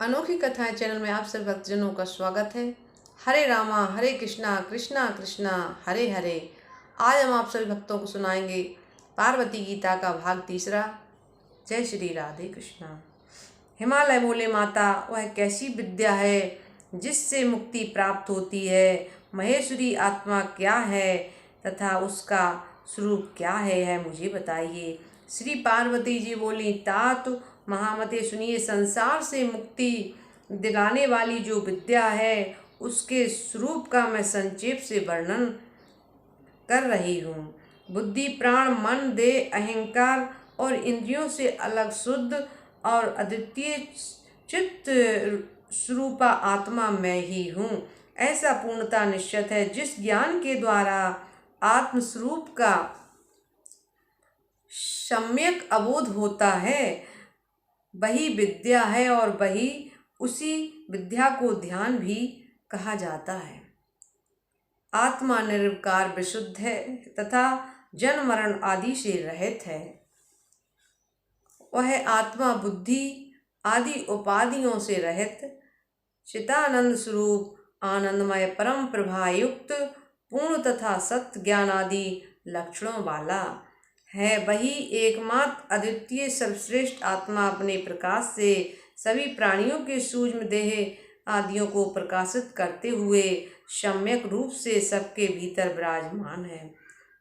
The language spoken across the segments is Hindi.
अनोखी कथाएं चैनल में आप सभी भक्तजनों का स्वागत है। हरे रामा हरे कृष्णा कृष्णा कृष्णा हरे हरे। आज हम आप सभी भक्तों को सुनाएंगे पार्वती गीता का भाग तीसरा। जय श्री राधे कृष्णा। हिमालय बोले माता, वह कैसी विद्या है जिससे मुक्ति प्राप्त होती है? महेश्वरी आत्मा क्या है तथा उसका स्वरूप क्या है मुझे बताइए। श्री पार्वती जी बोली, तात महामते सुनिए, संसार से मुक्ति दिलाने वाली जो विद्या है उसके स्वरूप का मैं संक्षेप से वर्णन कर रही हूँ। बुद्धि प्राण मन देह अहंकार और इंद्रियों से अलग शुद्ध और अद्वितीय चित्त स्वरूपा आत्मा मैं ही हूँ। ऐसा पूर्णता निश्चित है। जिस ज्ञान के द्वारा आत्मस्वरूप का सम्यक अबोध होता है वही विद्या है और वही उसी विद्या को ध्यान भी कहा जाता है। आत्मा निर्विकार विशुद्ध है तथा जन्म मरण आदि से रहित है। वह आत्मा बुद्धि आदि उपाधियों से रहित चिदानंद स्वरूप आनंदमय परम प्रभायुक्त पूर्ण तथा सत्य ज्ञान आदि लक्षणों वाला है। वही एकमात्र अद्वितीय सर्वश्रेष्ठ आत्मा अपने प्रकाश से सभी प्राणियों के सूक्ष्म देह आदियों को प्रकाशित करते हुए सम्यक रूप से सबके भीतर विराजमान है।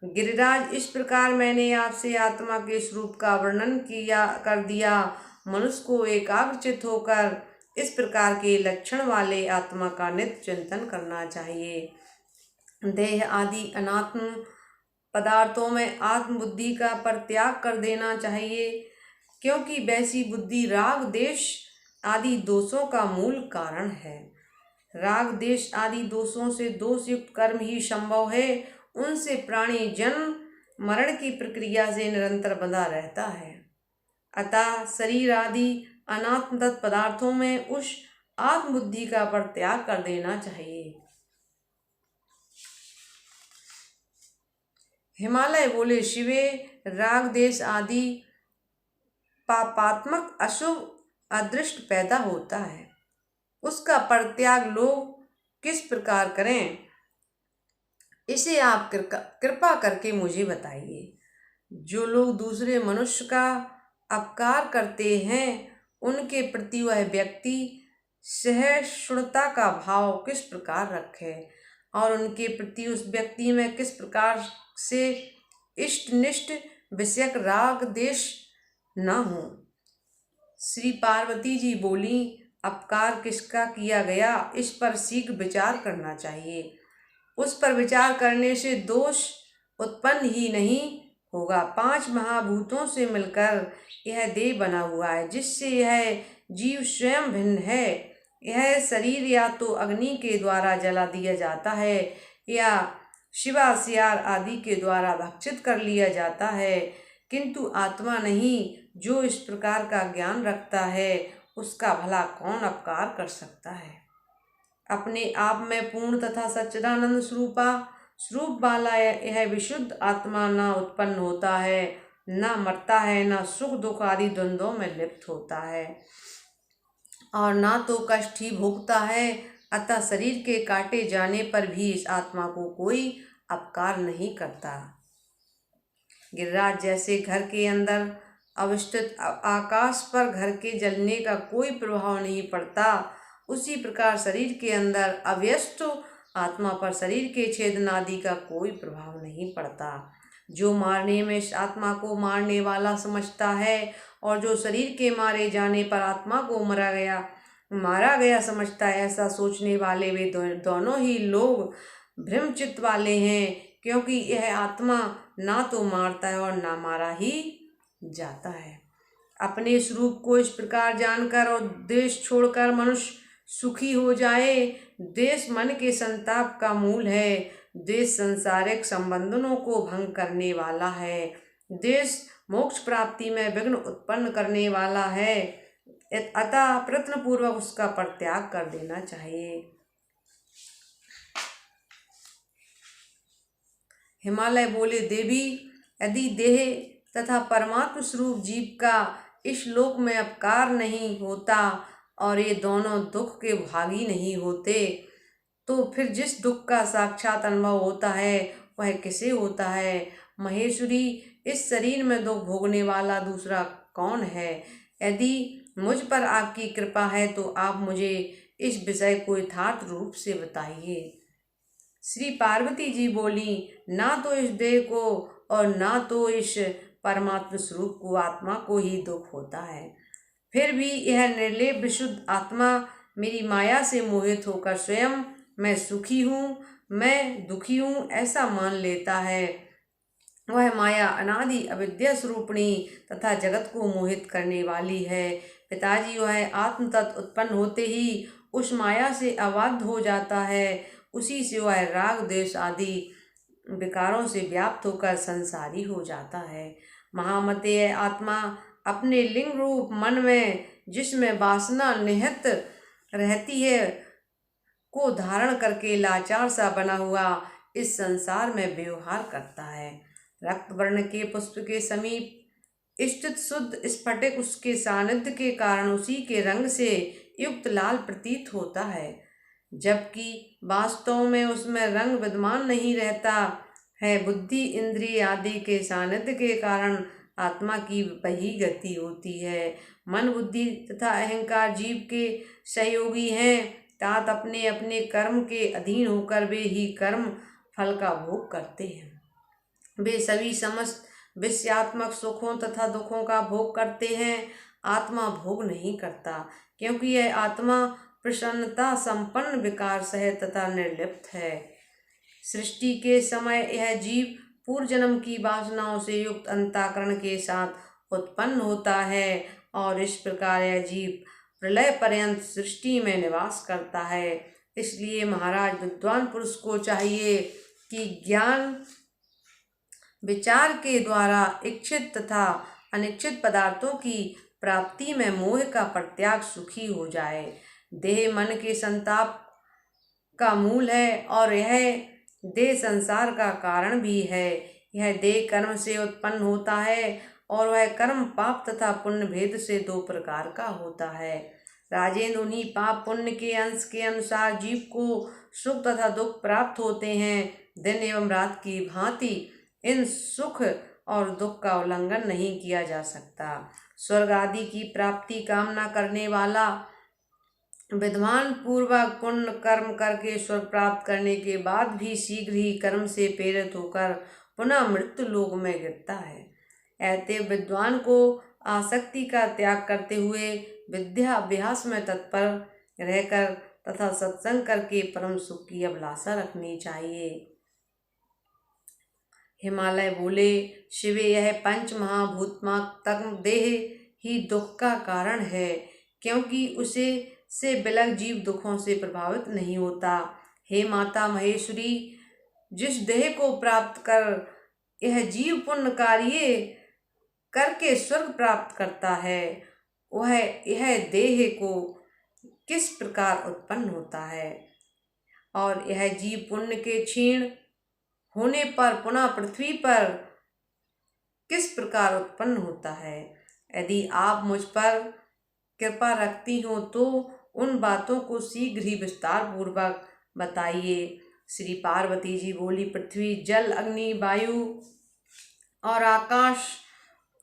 गिरिराज, इस प्रकार मैंने आपसे आत्मा के स्वरूप का वर्णन कर दिया। मनुष्य को एकाग्रचित होकर इस प्रकार के लक्षण वाले आत्मा का नित्य चिंतन करना चाहिए। देह आदि अनात्म पदार्थों में आत्म बुद्धि का परित्याग कर देना चाहिए, क्योंकि वैसी बुद्धि राग देश आदि दोषों का मूल कारण है। राग देश आदि दोषों से दोषयुक्त कर्म ही संभव है। उनसे प्राणी जन्म मरण की प्रक्रिया से निरंतर बंधा रहता है। अतः शरीर आदि अनात्म पदार्थों में उस आत्मबुद्धि का परित्याग कर देना चाहिए। हिमालय बोले, शिवे, राग देश आदि पापात्मक अशुभ अदृष्ट पैदा होता है, उसका परित्याग लोग किस प्रकार करें, इसे आप कृपा करके मुझे बताइए। जो लोग दूसरे मनुष्य का अपकार करते हैं उनके प्रति वह व्यक्ति सहिष्णुता का भाव किस प्रकार रखे और उनके प्रति उस व्यक्ति में किस प्रकार से इष्टनिष्ठ विषयक राग देश न हो। श्री पार्वती जी बोली, अपकार किसका किया गया इस पर शीघ्र विचार करना चाहिए। उस पर विचार करने से दोष उत्पन्न ही नहीं होगा। 5 महाभूतों से मिलकर यह देह बना हुआ है, जिससे यह जीव स्वयं भिन्न है। यह शरीर या तो अग्नि के द्वारा जला दिया जाता है या शिवा सियार आदि के द्वारा भक्षित कर लिया जाता है, किंतु आत्मा नहीं। जो इस प्रकार का ज्ञान रखता है उसका भला कौन अपकार कर सकता है। अपने आप में पूर्ण तथा सच्चिदानंद स्वरूप वाला यह विशुद्ध आत्मा न उत्पन्न होता है, न मरता है, न सुख दुख आदि द्वंद्वों में लिप्त होता है और न तो कष्ट ही भोगता है। अतः शरीर के काटे जाने पर भी इस आत्मा को कोई अपकार नहीं करता। गिरिराज, जैसे घर के अंदर अवस्थित आकाश पर घर के जलने का कोई प्रभाव नहीं पड़ता, उसी प्रकार शरीर के अंदर अव्यस्त आत्मा पर शरीर के छेदन आदि का कोई प्रभाव नहीं पड़ता। जो मारने में इस आत्मा को मारने वाला समझता है और जो शरीर के मारे जाने पर आत्मा को मारा गया समझता है, ऐसा सोचने वाले वे दोनों ही लोग भ्रमचित्त वाले हैं, क्योंकि यह आत्मा ना तो मारता है और ना मारा ही जाता है। अपने स्वरूप को इस प्रकार जानकर और देश छोड़कर मनुष्य सुखी हो जाए। देश मन के संताप का मूल है। देश संसारिक संबंधों को भंग करने वाला है। देश मोक्ष प्राप्ति में विघ्न उत्पन्न करने वाला है। अतः प्रयत्नपूर्वक उसका परित्याग कर देना चाहिए। हिमालय बोले, देवी, यदि देह तथा परमात्म स्वरूप जीव का इस लोक में अपकार नहीं होता और ये दोनों दुख के भागी नहीं होते, तो फिर जिस दुख का साक्षात अनुभव होता है वह किसे होता है? महेश्वरी, इस शरीर में दुख भोगने वाला दूसरा कौन है? यदि मुझ पर आपकी कृपा है तो आप मुझे इस विषय को यथार्थ रूप से बताइए। श्री पार्वती जी बोली, ना तो इस देह को और ना तो इस परमात्मा स्वरूप को, आत्मा को ही दुख होता है। फिर भी यह निर्लेप विशुद्ध आत्मा मेरी माया से मोहित होकर स्वयं मैं सुखी हूँ, मैं दुखी हूँ ऐसा मान लेता है। वह माया अनादि अविद्या स्वरूपिणी तथा जगत को मोहित करने वाली है। पिताजी, वह आत्म तत्व उत्पन्न होते ही उस माया से आबद्ध हो जाता है। उसी से वह राग द्वेष आदि विकारों से व्याप्त होकर संसारी हो जाता है। महामते, यह आत्मा अपने लिंग रूप मन में जिसमें वासना निहित रहती है को धारण करके लाचार सा बना हुआ इस संसार में व्यवहार करता है। रक्त वर्ण के पुष्प के समीप स्थित शुद्ध स्फटिक उसके सानिध्य के कारण उसी के रंग से युक्त लाल प्रतीत होता है, जबकि वास्तव में उसमें रंग विद्यमान नहीं रहता है। बुद्धि इंद्रिय आदि के सानिध्य के कारण आत्मा की वही गति होती है। मन, बुद्धि तथा अहंकार जीव के सहयोगी हैं, तात अपने अपने कर्म के अधीन होकर वे ही कर्म फल का भोग करते हैं। वे सभी समस्त विषयात्मक सुखों तथा दुखों का भोग करते हैं। आत्मा भोग नहीं करता, क्योंकि यह आत्मा प्रसन्नता संपन्न, विकार सहित तथा निर्लिप्त है। सृष्टि के समय यह जीव पूर्व जन्म की वासनाओं से युक्त अंतःकरण के साथ उत्पन्न होता है और इस प्रकार यह जीव प्रलय पर्यंत सृष्टि में निवास करता है। इसलिए महाराज, विद्वान पुरुष को चाहिए कि ज्ञान विचार के द्वारा इच्छित तथा अनिच्छित पदार्थों की प्राप्ति में मोह का परित्याग सुखी हो जाए। देह मन के संताप का मूल है और यह देह संसार का कारण भी है। यह देह कर्म से उत्पन्न होता है और वह कर्म पाप तथा पुण्य भेद से दो प्रकार का होता है। राजेंद्र, उन्हीं पाप पुण्य के अंश के अनुसार जीव को सुख तथा दुख प्राप्त होते हैं। दिन एवं रात की भांति इन सुख और दुख का उल्लंघन नहीं किया जा सकता। स्वर्ग आदि की प्राप्ति कामना करने वाला विद्वान पूर्वक पुण्य कर्म करके स्वर्ग प्राप्त करने के बाद भी शीघ्र ही कर्म से प्रेरित होकर पुनः मृत्यु लोक में गिरता है। ऐसे विद्वान को आसक्ति का त्याग करते हुए विद्या अभ्यास में तत्पर रहकर तथा सत्संग करके परम सुख की अभिलाषा रखनी चाहिए। हिमालय बोले, शिवे, यह पंच महाभूतात्मक देह ही दुख का कारण है, क्योंकि उसे से विलग जीव दुखों से प्रभावित नहीं होता। हे माता महेश्वरी, जिस देह को प्राप्त कर यह जीव पुण्य कार्य करके स्वर्ग प्राप्त करता है, वह यह देह को किस प्रकार उत्पन्न होता है और यह जीव पुण्य के क्षीण होने पर पुनः पृथ्वी पर किस प्रकार उत्पन्न होता है। यदि आप मुझ पर कृपा रखती हो तो उन बातों को शीघ्र ही विस्तार पूर्वक बताइए। श्री पार्वती जी बोली, पृथ्वी, जल, अग्नि, वायु और आकाश,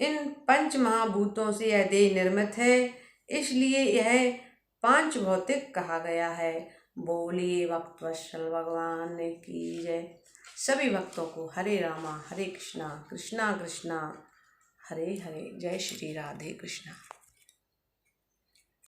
इन पंच महाभूतों से यह देह निर्मित है, इसलिए यह पांच भौतिक कहा गया है। बोलिए भक्तवत्सल भगवान की जय। सभी भक्तों को हरे रामा हरे कृष्णा कृष्णा कृष्णा हरे हरे। जय श्री राधे कृष्णा।